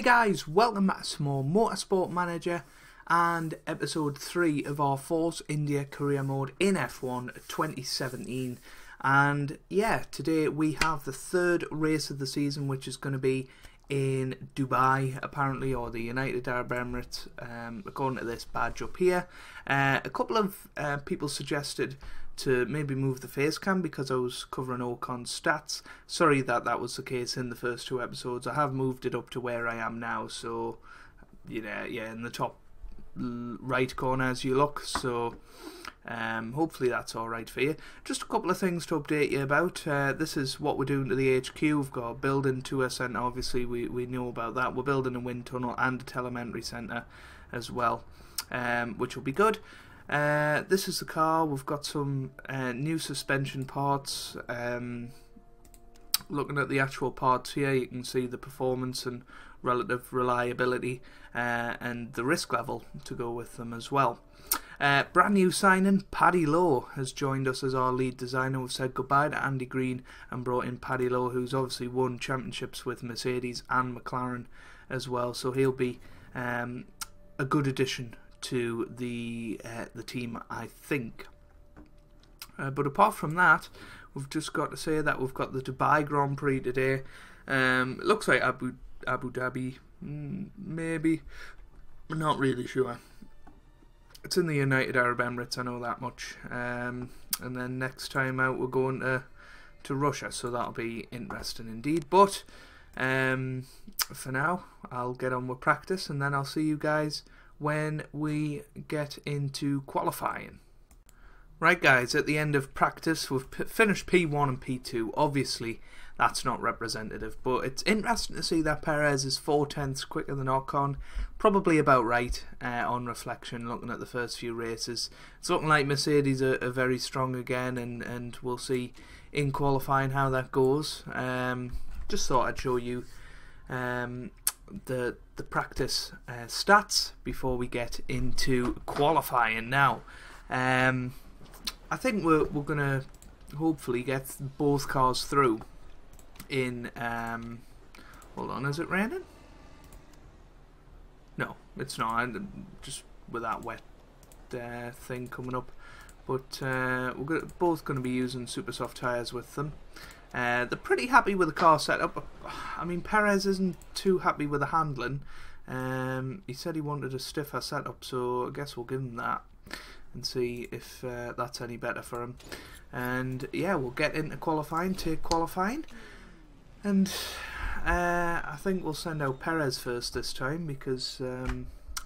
guys, welcome back to some more Motorsport Manager and episode 3 of our Force India career mode in F1 2017. And yeah, today we have the third race of the season, which is going to be in Dubai apparently, or the United Arab Emirates, according to this badge up here. A couple of people suggested to maybe move the face cam because I was covering Ocon's stats. Sorry that was the case in the first two episodes. I have moved it up to where I am now, so yeah, in the top right corner as you look, so hopefully that's alright for you. Just a couple of things to update you about. This is what we're doing to the HQ. We've got a building tour centre, obviously we know about that. We're building a wind tunnel and a telemetry centre as well, which will be good. This is the car. We've got some new suspension parts. Looking at the actual parts here, you can see the performance and relative reliability and the risk level to go with them as well. Brand new signing, Paddy Lowe has joined us as our lead designer. We've said goodbye to Andy Green and brought in Paddy Lowe, who's obviously won championships with Mercedes and McLaren as well, so he'll be a good addition to the team, I think. But apart from that, we've just got to say that we've got the Dubai Grand Prix today. It looks like Abu Dhabi, maybe. I'm not really sure. It's in the United Arab Emirates, I know that much. And then next time out we're going to Russia, so that'll be interesting indeed. But for now, I'll get on with practice, and then I'll see you guys when we get into qualifying. Right guys, at the end of practice we've finished P1 and P2. Obviously that's not representative, but it's interesting to see that Perez is 4/10 quicker than Ocon. Probably about right on reflection, looking at the first few races. It's looking like Mercedes are very strong again, and we'll see in qualifying how that goes. Just thought I'd show you the practice stats before we get into qualifying now. I think we're gonna hopefully get both cars through in hold on, is it raining? No, it's not, just with that wet thing coming up. But we're both going to be using super soft tyres with them. They're pretty happy with the car setup. I mean, Perez isn't too happy with the handling. He said he wanted a stiffer setup, so I guess we'll give him that and see if that's any better for him. And yeah, we'll get into qualifying, take qualifying. And I think we'll send out Perez first this time because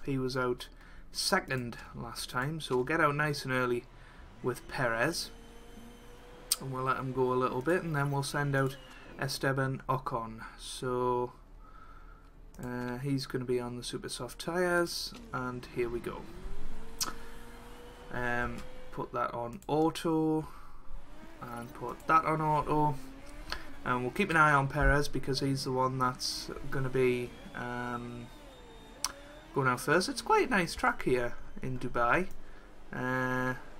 he was out second last time. So we'll get out nice and early with Perez. And we'll let him go a little bit, and then we'll send out Esteban Ocon. So he's going to be on the super soft tyres, and here we go. Put that on auto, and put that on auto, and we'll keep an eye on Perez because he's the one that's going to be going out first. It's quite a nice track here in Dubai.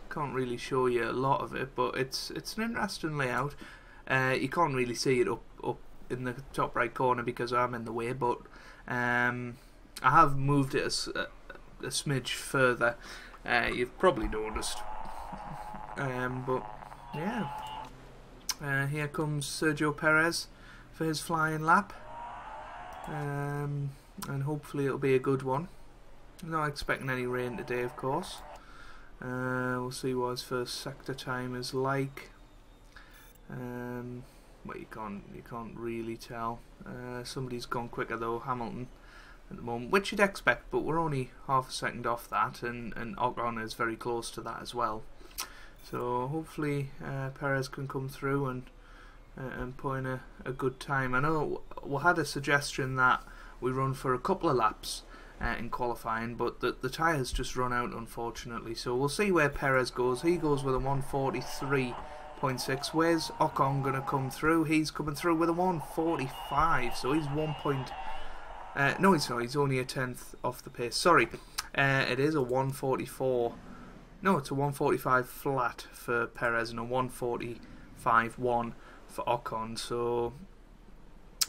Can't really show you a lot of it, but it's an interesting layout. You can't really see it up in the top right corner because I'm in the way, but I have moved it a smidge further. You've probably noticed, but yeah, here comes Sergio Perez for his flying lap, and hopefully it'll be a good one. Not expecting any rain today, of course. We'll see what his first sector time is like. Well, you can't really tell. Somebody's gone quicker though, Hamilton at the moment, which you'd expect, but we're only half a second off that, and Ocon is very close to that as well. So hopefully Perez can come through and put in a good time. I know we had a suggestion that we run for a couple of laps in qualifying, but the tyres just run out unfortunately, so we'll see where Perez goes. He goes with a 143.6. Where's Ocon going to come through? He's coming through with a 145, so he's 1 point... no, he's not. He's only a tenth off the pace. Sorry, it is a 144. No, it's a 145 flat for Perez and a 145.1 for Ocon. So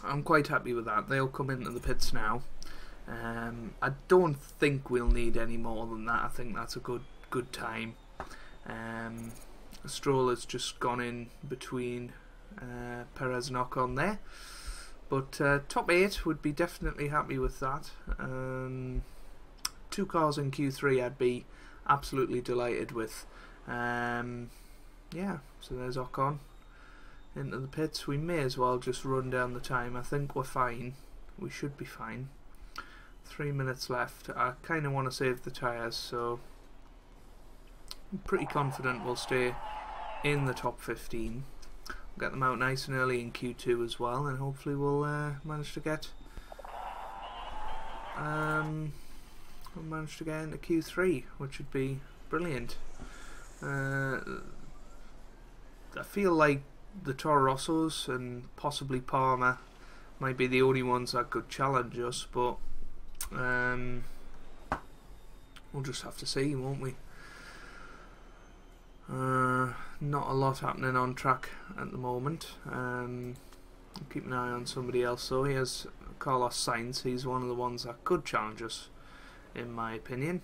I'm quite happy with that. They'll come into the pits now. I don't think we'll need any more than that. I think that's a good time. Stroll has just gone in between Perez and Ocon there, but top 8 would be definitely happy with that. 2 cars in Q3 I'd be absolutely delighted with. Yeah, so there's Ocon into the pits. We may as well just run down the time. I think we're fine. We should be fine. 3 minutes left. I kind of want to save the tyres, so I'm pretty confident we'll stay in the top 15. We'll get them out nice and early in Q2 as well, and hopefully we'll manage to get into Q3, which would be brilliant. I feel like the Toro Rossos and possibly Palmer might be the only ones that could challenge us, but we'll just have to see, won't we? Not a lot happening on track at the moment. Keep an eye on somebody else though. Here's Carlos Sainz. He's one of the ones that could challenge us, in my opinion.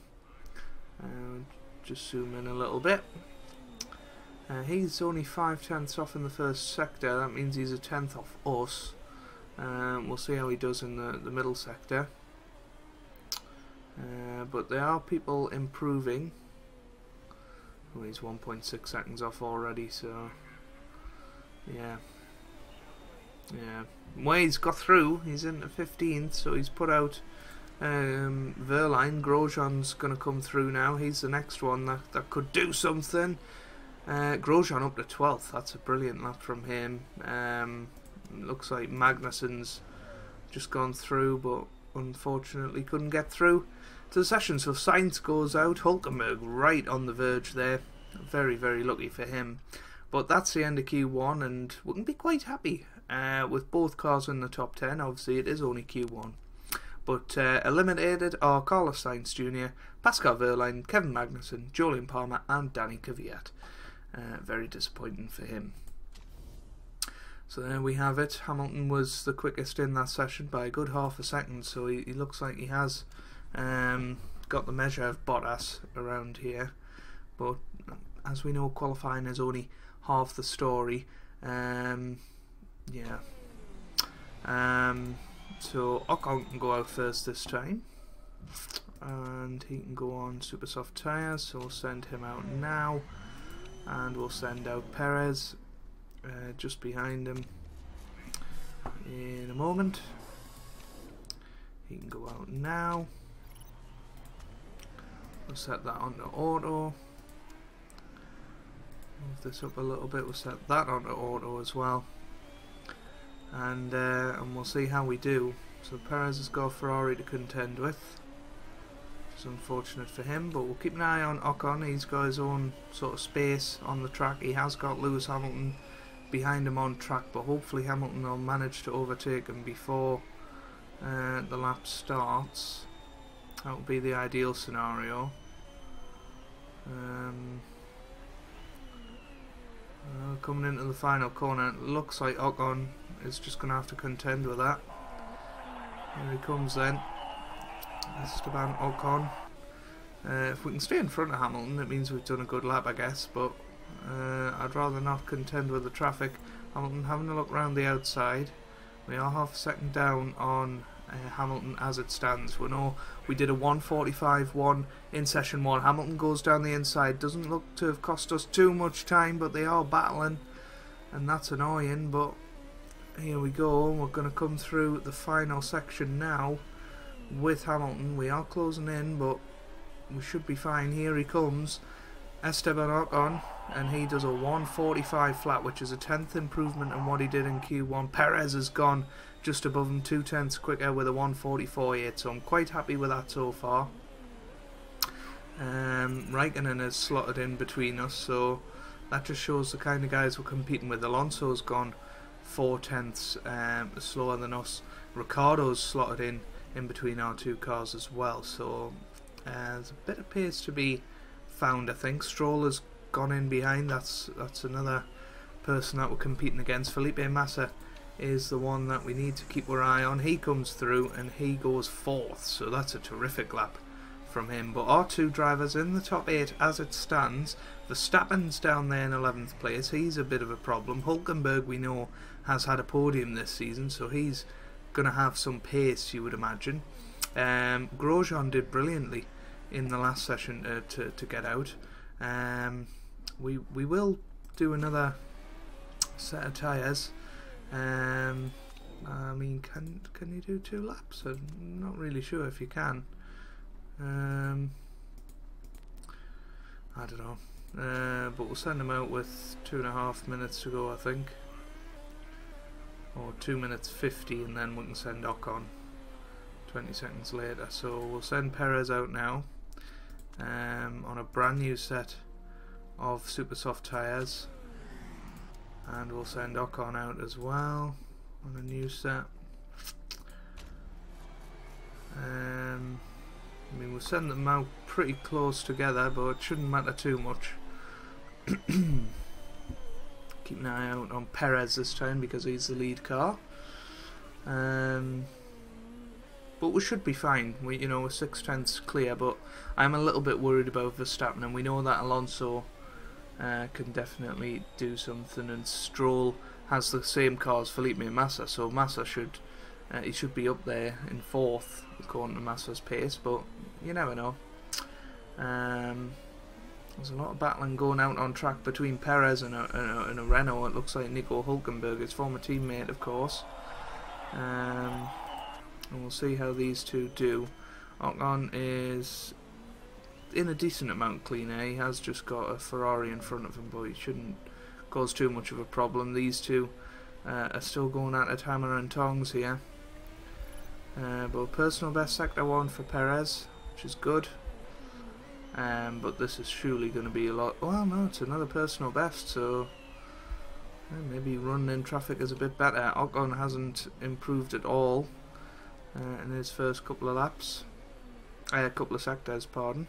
Just zoom in a little bit. He's only 5/10ths off in the first sector. That means he's a 10th off us. We'll see how he does in the middle sector. But there are people improving. Oh, he's 1.6 seconds off already, so yeah. Well, he's got through. He's into 15th, so he's put out Verline. Grosjean's going to come through now. He's the next one that could do something. Grosjean up to 12th. That's a brilliant lap from him. Looks like Magnussen's just gone through, but unfortunately couldn't get through to the session. So Sainz goes out. Hulkenberg right on the verge there. Very, very lucky for him. But that's the end of Q1, and we can be quite happy with both cars in the top 10. Obviously, it is only Q1. But eliminated are Carlos Sainz Jr., Pascal Wehrlein, Kevin Magnussen, Jolyon Palmer, and Danny Kvyat. Very disappointing for him. So there we have it. Hamilton was the quickest in that session by a good half a second, so he looks like he has got the measure of Bottas around here. But as we know, qualifying is only half the story. So Ocon can go out first this time, and he can go on super soft tyres, so we'll send him out now, and we'll send out Perez just behind him in a moment. He can go out now. We'll set that onto auto. Move this up a little bit. We'll set that onto auto as well, and we'll see how we do. So Perez has got a Ferrari to contend with. It's unfortunate for him, but we'll keep an eye on Ocon. He's got his own sort of space on the track. He has got Lewis Hamilton behind him on track, but hopefully Hamilton will manage to overtake him before the lap starts. That would be the ideal scenario. Coming into the final corner, it looks like Ocon is just going to have to contend with that. Here he comes then, Esteban Ocon. If we can stay in front of Hamilton, it means we've done a good lap, I guess, but I'd rather not contend with the traffic. Hamilton having a look round the outside. We are half a second down on Hamilton as it stands. We know we did a 1:45.1 in session 1. Hamilton goes down the inside. Doesn't look to have cost us too much time, but they are battling, and that's annoying. But here we go. We're going to come through the final section now with Hamilton. We are closing in, but we should be fine. Here he comes, Esteban Ocon, and he does a 1:45 flat, which is a 10th improvement on what he did in Q1. Perez has gone just above him, 2/10ths quicker with a 1:44.8, so I'm quite happy with that so far. Raikkonen is slotted in between us, so that just shows the kind of guys we're competing with. Alonso's gone 4/10ths slower than us. Ricciardo's slotted in between our two cars as well, so there's a bit of pace to be found, I think. Stroll has gone in behind. That's another person that we're competing against. Felipe Massa is the one that we need to keep our eye on. He comes through and he goes 4th, so that's a terrific lap from him. But our 2 drivers in the top 8 as it stands. Verstappen's down there in 11th place. He's a bit of a problem. Hulkenberg, we know, has had a podium this season, so he's going to have some pace, you would imagine. Grosjean did brilliantly in the last session to get out. We will do another set of tyres. I mean, can you do 2 laps? I'm not really sure if you can. I don't know. But we'll send them out with 2.5 minutes to go, I think. Or 2 minutes 50, and then we can send Ocon 20 seconds later. So we'll send Perez out now on a brand new set of super soft tyres. And we'll send Ocon out as well on a new set. I mean, we'll send them out pretty close together, but it shouldn't matter too much. Keep an eye out on Perez this time because he's the lead car. But we should be fine. We're 6/10 clear, but I'm a little bit worried about Verstappen, and we know that Alonso can definitely do something, and Stroll has the same car as Felipe Massa, so Massa should be up there in 4th according to Massa's pace, but you never know. There's a lot of battling going out on track between Perez and a Renault. It looks like Nico Hulkenberg, his former teammate, of course. And we'll see how these two do. Ocon is in a decent amount clean air. He has just got a Ferrari in front of him, but he shouldn't cause too much of a problem. These two are still going at it hammer and tongs here. But personal best sector 1 for Perez, which is good. But this is surely going to be a lot. Well, no, it's another personal best, so maybe running in traffic is a bit better. Ocon hasn't improved at all in his first couple of laps, couple of sectors, pardon.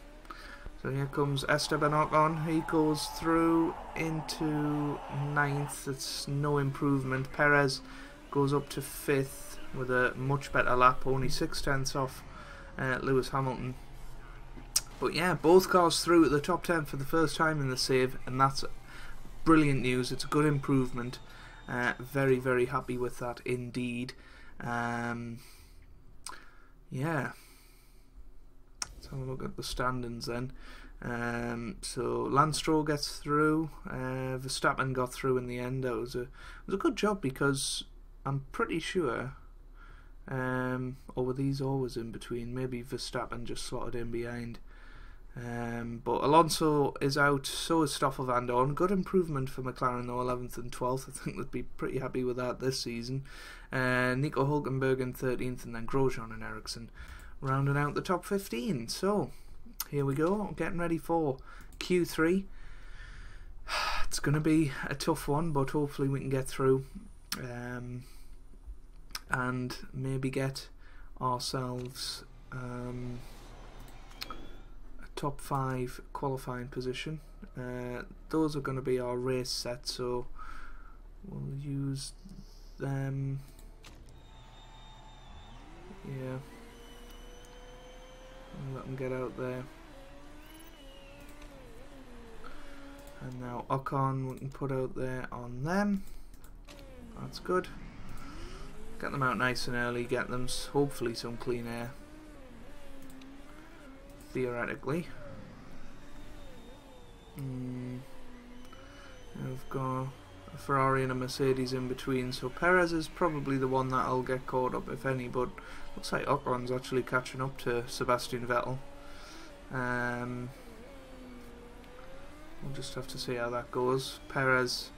So here comes Esteban Ocon. He goes through into 9th. It's no improvement. Perez goes up to 5th with a much better lap, only 6/10 off Lewis Hamilton. But yeah, both cars through at the top 10 for the first time in the save, and that's brilliant news. It's a good improvement. Very, very happy with that indeed. Yeah. Let's have a look at the standings then. So Lance Stroll gets through. Verstappen got through in the end. It was a good job, because I'm pretty sure, or were these always in between? Maybe Verstappen just slotted in behind. But Alonso is out, so is Stoffel van Dorn. Good improvement for McLaren though, 11th and 12th. I think they'd be pretty happy with that this season. Nico Hulkenberg in 13th, and then Grosjean and Ericsson rounding out the top 15. So here we go, getting ready for Q3. It's going to be a tough one, but hopefully we can get through and maybe get ourselves top 5 qualifying position. Those are going to be our race sets, so we'll use them. Yeah, and let them get out there. And now Ocon we can put out there on them. That's good. Get them out nice and early, get them hopefully some clean air. Theoretically. We've got a Ferrari and a Mercedes in between, so Perez is probably the one that'll get caught up, if any, but looks like Ocon's actually catching up to Sebastian Vettel. We'll just have to see how that goes. Perez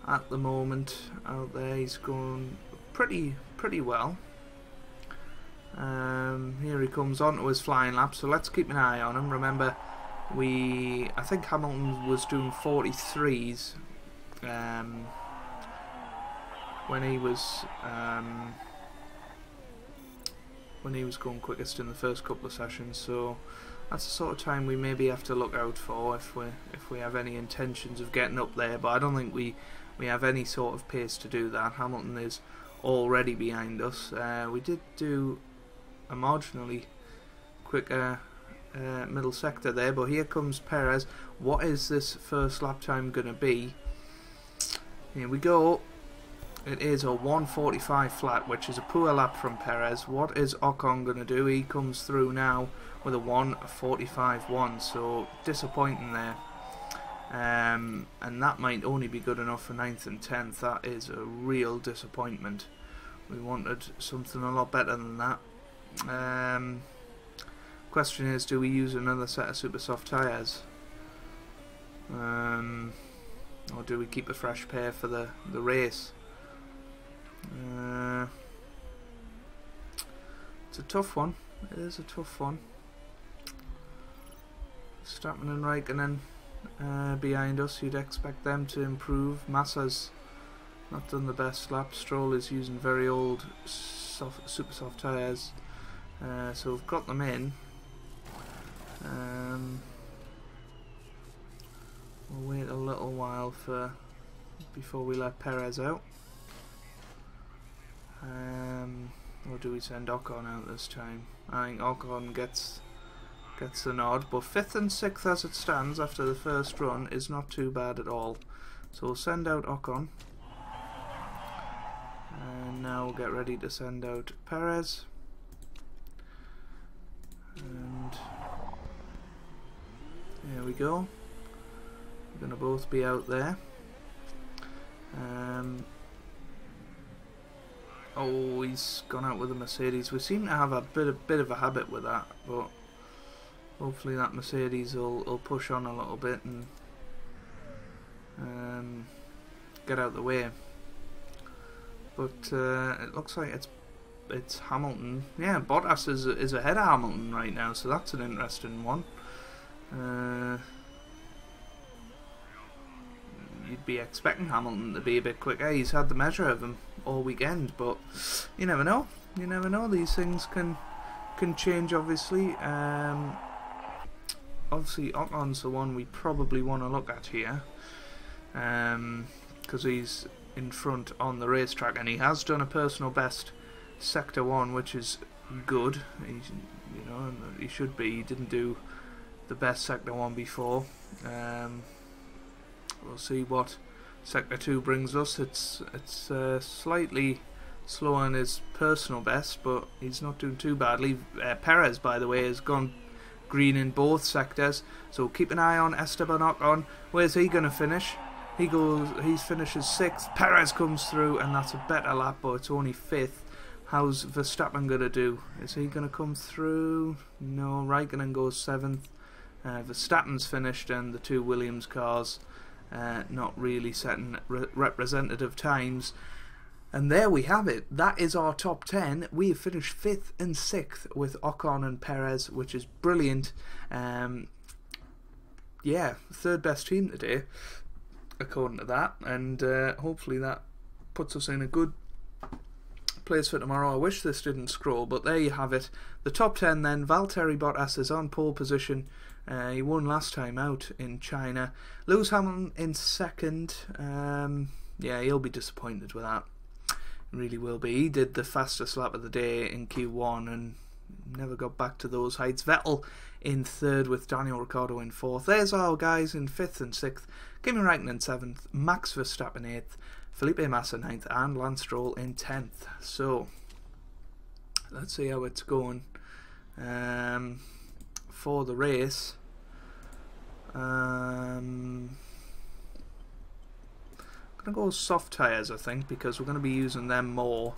at the moment out there, he's going pretty well. Here he comes onto his flying lap, so let's keep an eye on him. Remember, I think Hamilton was doing 43s when he was going quickest in the first couple of sessions, so that's the sort of time we maybe have to look out for if we have any intentions of getting up there. But I don't think we we have any sort of pace to do that. Hamilton is already behind us. We did do a marginally quicker middle sector there, but here comes Perez. What is this first lap time going to be? Here we go. It is a 1:45 flat, which is a poor lap from Perez. What is Ocon going to do? He comes through now with a 1:45.1, so disappointing there. And that might only be good enough for 9th and 10th. That is a real disappointment. We wanted something a lot better than that. Question is, do we use another set of super soft tyres? Or do we keep a fresh pair for the race? It's a tough one. It is a tough one. Verstappen and Raikkonen behind us. You'd expect them to improve. Massa's not done the best lap. Stroll is using very old super soft tyres. So we've got them in. We'll wait a little while before we let Perez out. Or do we send Ocon out this time? I think Ocon gets the nod, but 5th and 6th as it stands after the first run is not too bad at all. So we'll send out Ocon. And now we'll get ready to send out Perez. And there we go. We're going to both be out there. Oh, he's gone out with a Mercedes. We seem to have a bit of a habit with that, but hopefully that Mercedes will push on a little bit and get out the way. But it looks like it's Hamilton. Yeah, Bottas is ahead of Hamilton right now, so that's an interesting one. You'd be expecting Hamilton to be a bit quicker. He's had the measure of him all weekend, but you never know. You never know. These things can change, obviously. Obviously, Ocon's the one we probably want to look at here, because he's in front on the racetrack, and he has done a personal best Sector 1, which is good. He should be. He didn't do the best Sector 1 before. We'll see what Sector 2 brings us. It's slightly slower than his personal best, but he's not doing too badly. Perez, by the way, has gone green in both sectors, so keep an eye on Esteban Ocon. Where's he going to finish? He finishes 6th. Perez comes through, and that's a better lap, but it's only 5th. How's Verstappen going to do? Is he going to come through? No, Raikkonen goes 7th. Verstappen's finished, and the two Williams cars not really setting representative times. And there we have it. That is our top 10. We have finished 5th and 6th with Ocon and Perez, which is brilliant. Yeah, third best team today, according to that. And hopefully that puts us in a good place for tomorrow. I wish this didn't scroll, but there you have it. The top 10 then. Valtteri Bottas is on pole position. He won last time out in China. Lewis Hamilton in 2nd. Yeah, he'll be disappointed with that. He really will be. He did the fastest lap of the day in Q1 and never got back to those heights. Vettel in 3rd with Daniel Ricciardo in 4th. There's our guys in 5th and 6th. Kimi Raikkonen 7th. Max Verstappen 8th. Felipe Massa 9th. And Lance Stroll in 10th. So, let's see how it's going. For the race, I'm going to go soft tyres, I think, because we're going to be using them more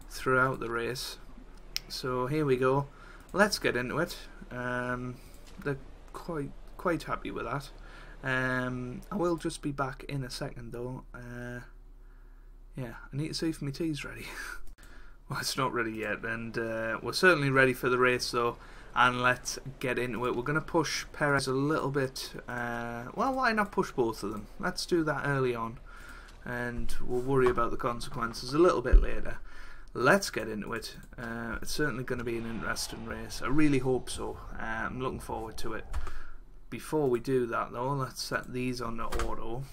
throughout the race. So here we go. Let's get into it. They're quite happy with that. I will just be back in a second though. Yeah, I need to see if my tea's ready. Well, it's not ready yet, and we're certainly ready for the race though. And let's get into it. We're going to push Perez a little bit. Well, why not push both of them? Let's do that early on, and we'll worry about the consequences a little bit later. Let's get into it. It's certainly going to be an interesting race. I really hope so. I'm looking forward to it. Before we do that though, let's set these on the auto.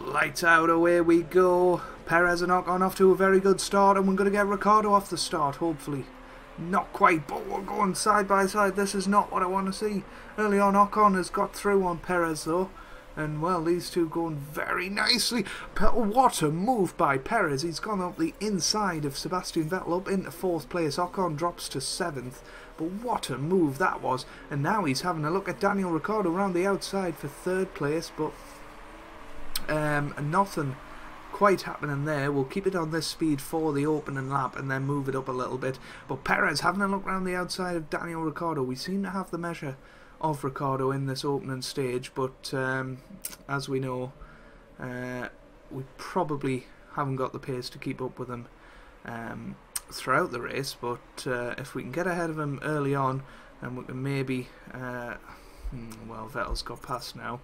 Lights out, away we go. Perez and Ocon off to a very good start, and we're going to get Ricciardo off the start, hopefully. Not quite, but we're going side by side. This is not what I want to see. Early on, Ocon has got through on Perez, though. And, well, these two going very nicely. What a move by Perez. He's gone up the inside of Sebastian Vettel up into 4th place. Ocon drops to 7th. But what a move that was. And now he's having a look at Daniel Ricciardo around the outside for 3rd place, but nothing quite happening there. We'll keep it on this speed for the opening lap and then move it up a little bit. But Perez having a look around the outside of Daniel Ricciardo. We seem to have the measure of Ricciardo in this opening stage, but as we know, we probably haven't got the pace to keep up with him throughout the race. But if we can get ahead of him early on, and we can maybe well, Vettel's got past now,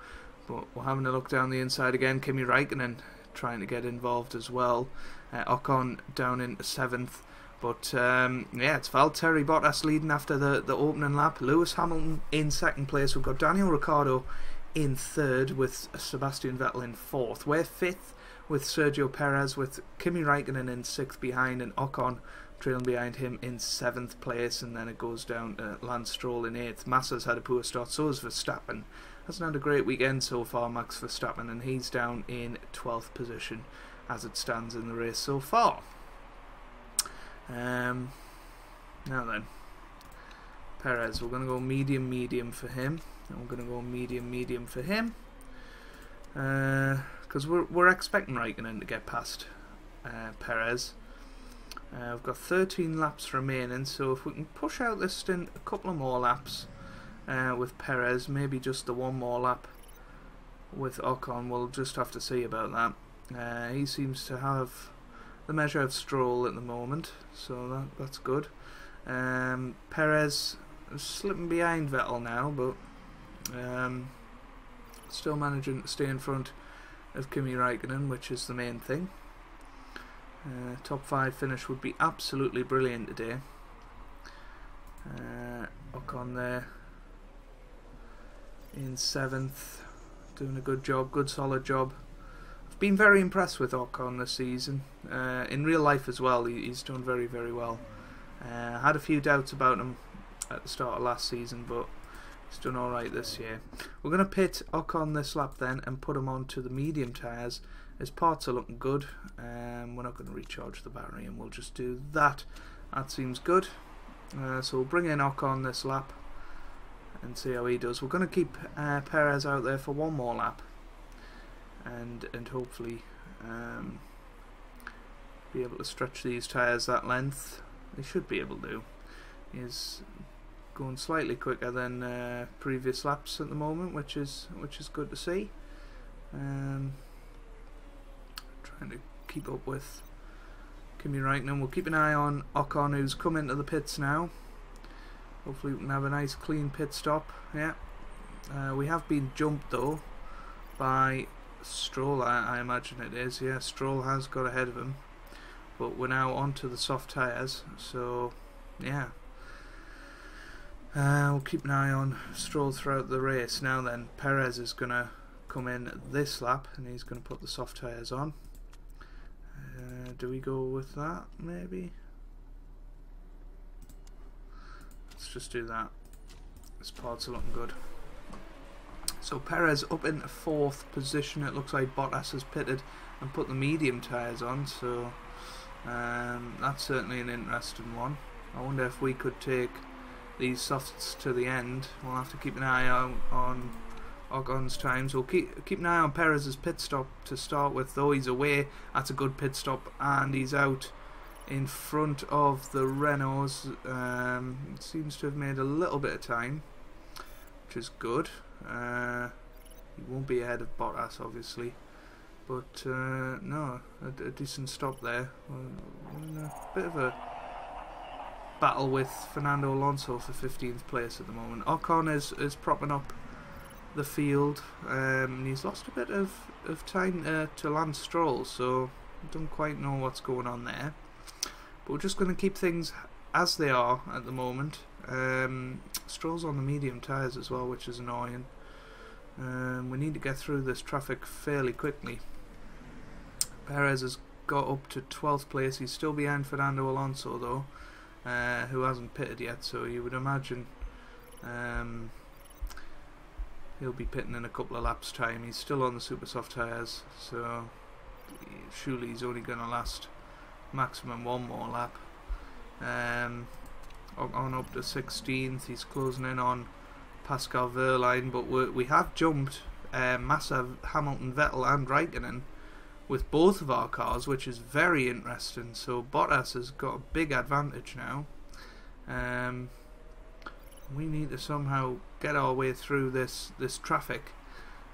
but we're having a look down the inside again. Kimi Räikkönen trying to get involved as well. Ocon down into 7th. But yeah, it's Valtteri Bottas leading after the opening lap. Lewis Hamilton in 2nd place. We've got Daniel Ricciardo in 3rd with Sebastian Vettel in 4th. We're 5th with Sergio Perez, with Kimi Räikkönen in 6th behind, and Ocon trailing behind him in 7th place. And then it goes down to Lance Stroll in 8th. Massa's had a poor start, so has Verstappen. Hasn't had a great weekend so far, Max Verstappen, and he's down in 12th position as it stands in the race so far. Now then, Perez, we're going to go medium for him, and we're going to go medium for him, because we're expecting Raikkonen to get past Perez. We've got 13 laps remaining, so if we can push out this stint a couple of more laps with Perez, maybe just the one more lap with Ocon, we'll just have to see about that. He seems to have the measure of Stroll at the moment, so that's good. Perez is slipping behind Vettel now, but still managing to stay in front of Kimi Räikkönen, which is the main thing. Top 5 finish would be absolutely brilliant today. Ocon there in 7th, doing a good job, good solid job. Been very impressed with Ocon this season. In real life as well, he's done very, very well. Had a few doubts about him at the start of last season, but he's done alright this year. We're going to pit Ocon this lap then and put him onto the medium tyres. His parts are looking good. We're not going to recharge the battery, and we'll just do that. That seems good. So we'll bring in Ocon this lap and see how he does. We're going to keep Perez out there for one more lap, and hopefully be able to stretch these tyres that length. They should be able to. He's going slightly quicker than previous laps at the moment, which is good to see. Trying to keep up with Kimi Räikkönen. We'll keep an eye on Ocon, who's come into the pits now. Hopefully we can have a nice clean pit stop. Yeah, we have been jumped though by Stroll, I imagine it is. Yeah, Stroll has got ahead of him, but we're now onto the soft tyres, so yeah, we'll keep an eye on Stroll throughout the race. Now then, Perez is going to come in this lap, and he's going to put the soft tyres on. Do we go with that, maybe? Let's just do that. His parts are looking good. So Perez up in 4th position. It looks like Bottas has pitted and put the medium tyres on, so that's certainly an interesting one. I wonder if we could take these softs to the end. We'll have to keep an eye out on Ocon's times. We'll keep an eye on Perez's pit stop to start with, though. He's away. That's a good pit stop, and he's out in front of the Renaults. Seems to have made a little bit of time, which is good. He won't be ahead of Bottas, obviously, but no, a decent stop there. We're in a bit of a battle with Fernando Alonso for 15th place at the moment. Ocon is propping up the field. He's lost a bit of time to Lance Stroll, so I don't quite know what's going on there. But we're just going to keep things as they are at the moment. Stroll's on the medium tyres as well, which is annoying. We need to get through this traffic fairly quickly. Perez has got up to 12th place. He's still behind Fernando Alonso though, who hasn't pitted yet, so you would imagine he'll be pitting in a couple of laps time. He's still on the super soft tyres, so surely he's only going to last maximum one more lap. On up to 16th, he's closing in on Pascal Wehrlein, but we have jumped Massa, Hamilton, Vettel and Raikkonen with both of our cars, which is very interesting. So Bottas has got a big advantage now. We need to somehow get our way through this traffic.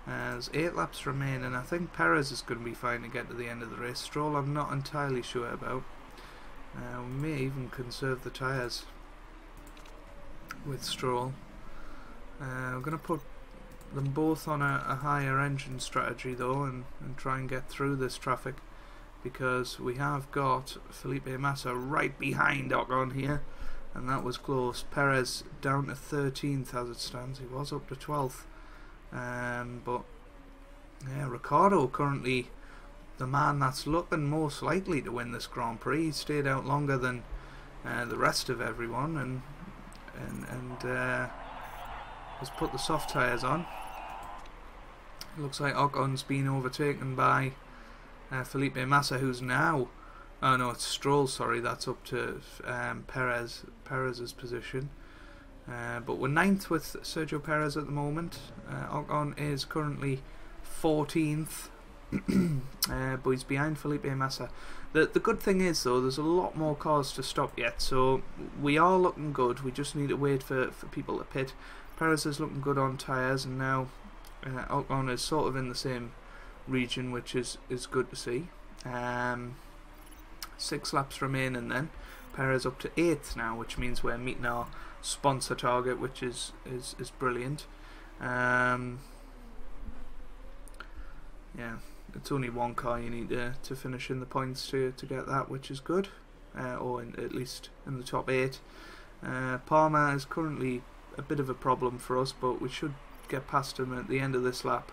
There's 8 laps remain, and I think Perez is going to be fine to get to the end of the race. Stroll I'm not entirely sure about. We may even conserve the tyres with Stroll. We're going to put them both on a higher engine strategy though, and try and get through this traffic, because we have got Felipe Massa right behind Ocon here, and that was close. Perez down to 13th as it stands. He was up to 12th, but yeah, Ricciardo currently the man that's looking most likely to win this Grand Prix. He stayed out longer than the rest of everyone, and has put the soft tyres on. It looks like Ocon's been overtaken by Felipe Massa, who's now... Oh no, it's Stroll, sorry, that's up to Perez's position. But we're 9th with Sergio Perez at the moment. Ocon is currently 14th, but he's behind Felipe Massa. The good thing is though, there's a lot more cars to stop yet, so we are looking good. We just need to wait for people to pit. Perez is looking good on tyres, and now Ocon is sort of in the same region, which is good to see. 6 laps remain, and then Perez up to 8th now, which means we're meeting our sponsor target, which is brilliant. Yeah, it's only one car you need to finish in the points to get that, which is good, or at least in the top 8. Palmer is currently a bit of a problem for us, but we should get past him at the end of this lap,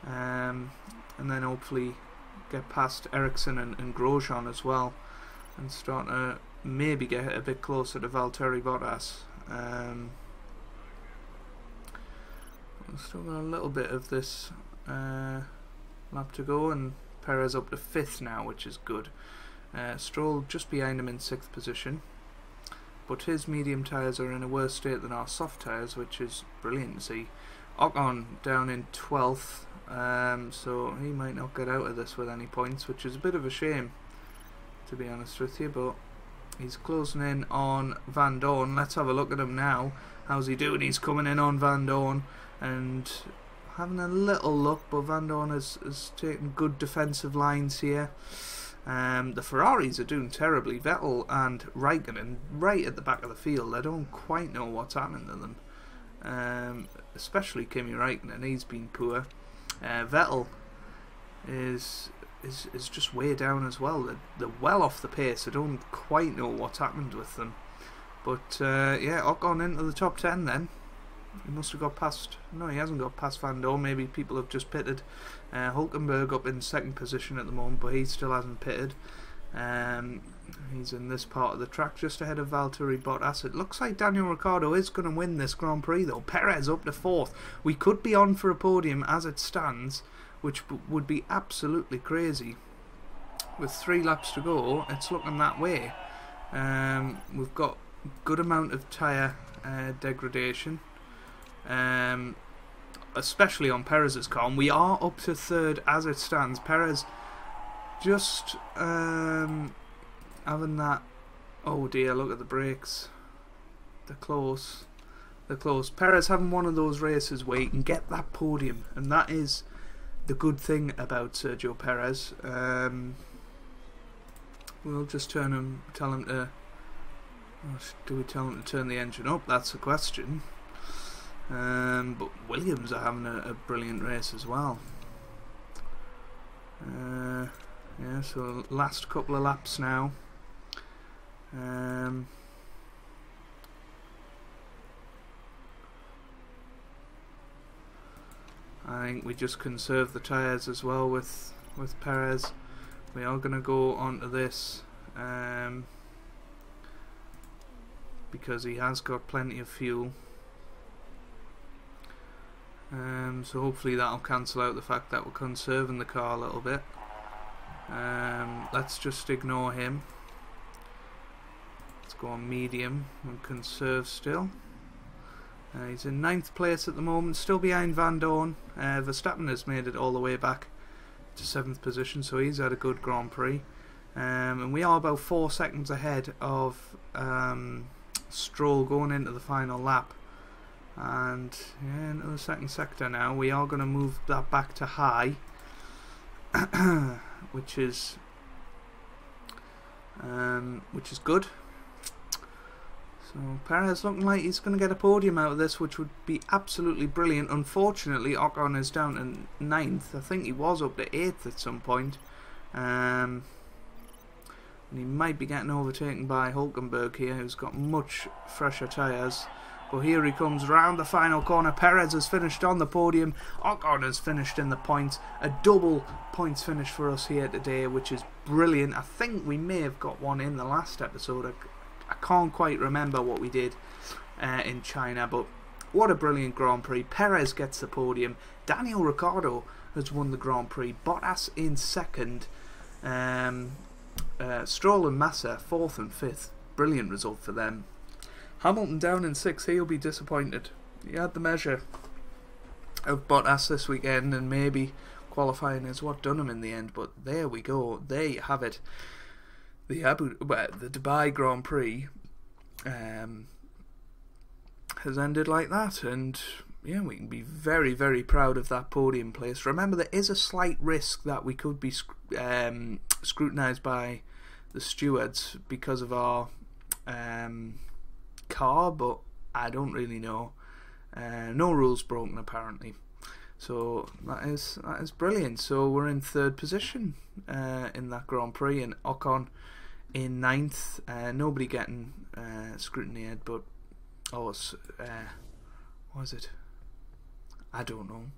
and then hopefully get past Ericsson and Grosjean as well, and start to maybe get a bit closer to Valtteri Bottas. We've still got a little bit of this lap to go, and Perez up to 5th now, which is good. Stroll just behind him in 6th position, but his medium tyres are in a worse state than our soft tyres, which is brilliant to see. Ocon down in 12th, so he might not get out of this with any points, which is a bit of a shame, to be honest with you, but he's closing in on Van Dorn. Let's have a look at him now. How's he doing? He's coming in on Van Dorn and having a little look, but Van Dorn has taken good defensive lines here. The Ferraris are doing terribly. Vettel and Raikkonen right at the back of the field. I don't quite know what's happening to them, especially Kimi Raikkonen. He's been poor. Vettel is just way down as well. They're well off the pace. I don't quite know what's happened with them, but yeah, Ocon into the top 10 then. He must have got past... No, he hasn't got past Van Dorn. Maybe people have just pitted. Hulkenberg up in 2nd position at the moment, but he still hasn't pitted. He's in this part of the track, just ahead of Valtteri Bottas. It looks like Daniel Ricciardo is going to win this Grand Prix though. Perez up to 4th. We could be on for a podium as it stands, which would be absolutely crazy. With 3 laps to go, it's looking that way. We've got a good amount of tyre degradation, especially on Perez's car, and we are up to 3rd as it stands. Perez just having that... Oh dear, look at the brakes. They're close. They're close. Perez having one of those races where he can get that podium, and that is the good thing about Sergio Perez. We'll just tell him to... Do we tell him to turn the engine up? That's the question. But Williams are having a brilliant race as well. Yeah, so last couple of laps now. I think we just conserve the tyres as well with Perez. We are going to go onto this because he has got plenty of fuel. So hopefully that'll cancel out the fact that we're conserving the car a little bit. Let's just ignore him. Let's go on medium and conserve still. He's in 9th place at the moment, still behind Van Dorn. Verstappen has made it all the way back to 7th position, so he's had a good Grand Prix. And we are about 4 seconds ahead of Stroll going into the final lap. And yeah, into the second sector now. We are going to move that back to high, which is good. So Perez looking like he's going to get a podium out of this, which would be absolutely brilliant. Unfortunately, Ocon is down to 9th. I think he was up to 8th at some point. And he might be getting overtaken by Hulkenberg here, who's got much fresher tyres. But here he comes round the final corner. Perez has finished on the podium. Ocon has finished in the points. A double points finish for us here today, which is brilliant. I think we may have got one in the last episode. I can't quite remember what we did in China, but what a brilliant Grand Prix. Perez gets the podium. Daniel Ricciardo has won the Grand Prix. Bottas in 2nd. Stroll and Massa 4th and 5th. Brilliant result for them. Hamilton down in 6th. He'll be disappointed. He had the measure of Bottas this weekend, and maybe qualifying is what done him in the end. But there we go. There you have it. The Dubai Grand Prix has ended like that, and yeah, we can be very, very proud of that podium place. Remember, there is a slight risk that we could be scrutinised by the stewards because of our car, but I don't really know. No rules broken apparently. So that is brilliant. So we're in 3rd position in that Grand Prix, and Ocon in 9th. Nobody getting scrutiny, but what was it? I don't know.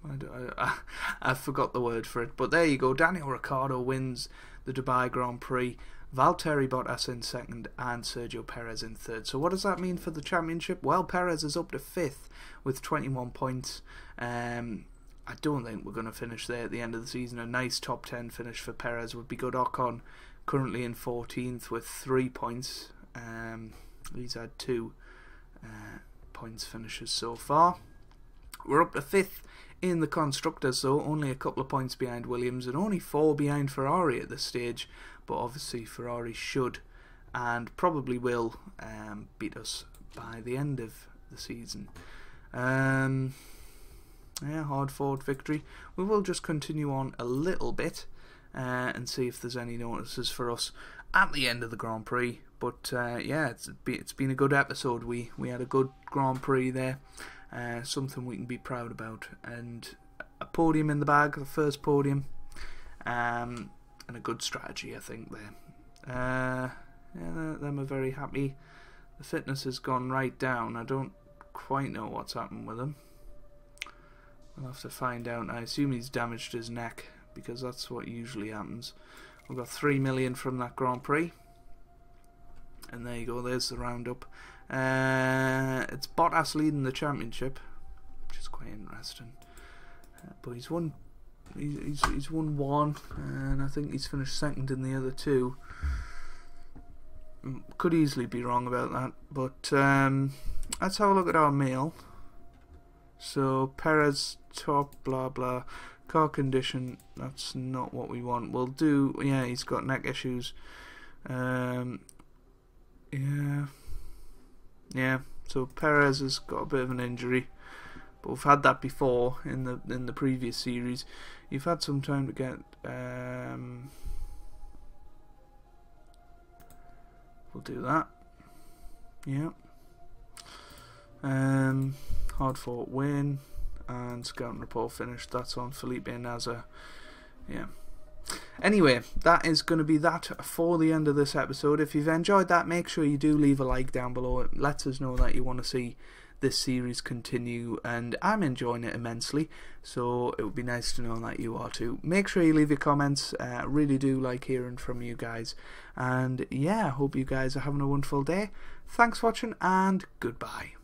I forgot the word for it. But there you go. Daniel Ricciardo wins the Dubai Grand Prix. Valtteri Bottas in 2nd and Sergio Perez in 3rd. So what does that mean for the championship? Well, Perez is up to 5th with 21 points. I don't think we're going to finish there at the end of the season. A nice top 10 finish for Perez would be good. Ocon currently in 14th with 3 points. He's had 2 points finishes so far. We're up to 5th in the Constructors, so only a couple of points behind Williams and only 4 behind Ferrari at this stage. But obviously Ferrari should and probably will beat us by the end of the season. Yeah, hard-fought victory. We will just continue on a little bit and see if there's any notices for us at the end of the Grand Prix. But yeah, it's been a good episode. We had a good Grand Prix there. Something we can be proud about. And a podium in the bag, the first podium. And a good strategy, I think, there. Yeah, them are very happy. The fitness has gone right down. I don't quite know what's happened with him. We'll have to find out. I assume he's damaged his neck, because that's what usually happens. We've got 3 million from that Grand Prix. And there you go, there's the roundup. It's Bottas leading the championship, which is quite interesting. But he's won. He's won 1, and I think he's finished 2nd in the other 2. Could easily be wrong about that, but let's have a look at our mail. So Perez top, blah blah, car condition. That's not what we want. We'll do. Yeah, he's got neck issues. Yeah. So Perez has got a bit of an injury. But we've had that before in the previous series. You've had some time to get. We'll do that. Yeah. Hard fought win and scouting report finished. That's on Felipe Nasser. Yeah. Anyway, that is going to be that for the end of this episode. If you've enjoyed that, make sure you do leave a like down below. It lets us know that you want to see this series continue, and I'm enjoying it immensely, so it would be nice to know that you are too. Make sure you leave your comments. I really do like hearing from you guys, and yeah, I hope you guys are having a wonderful day. Thanks for watching, and goodbye.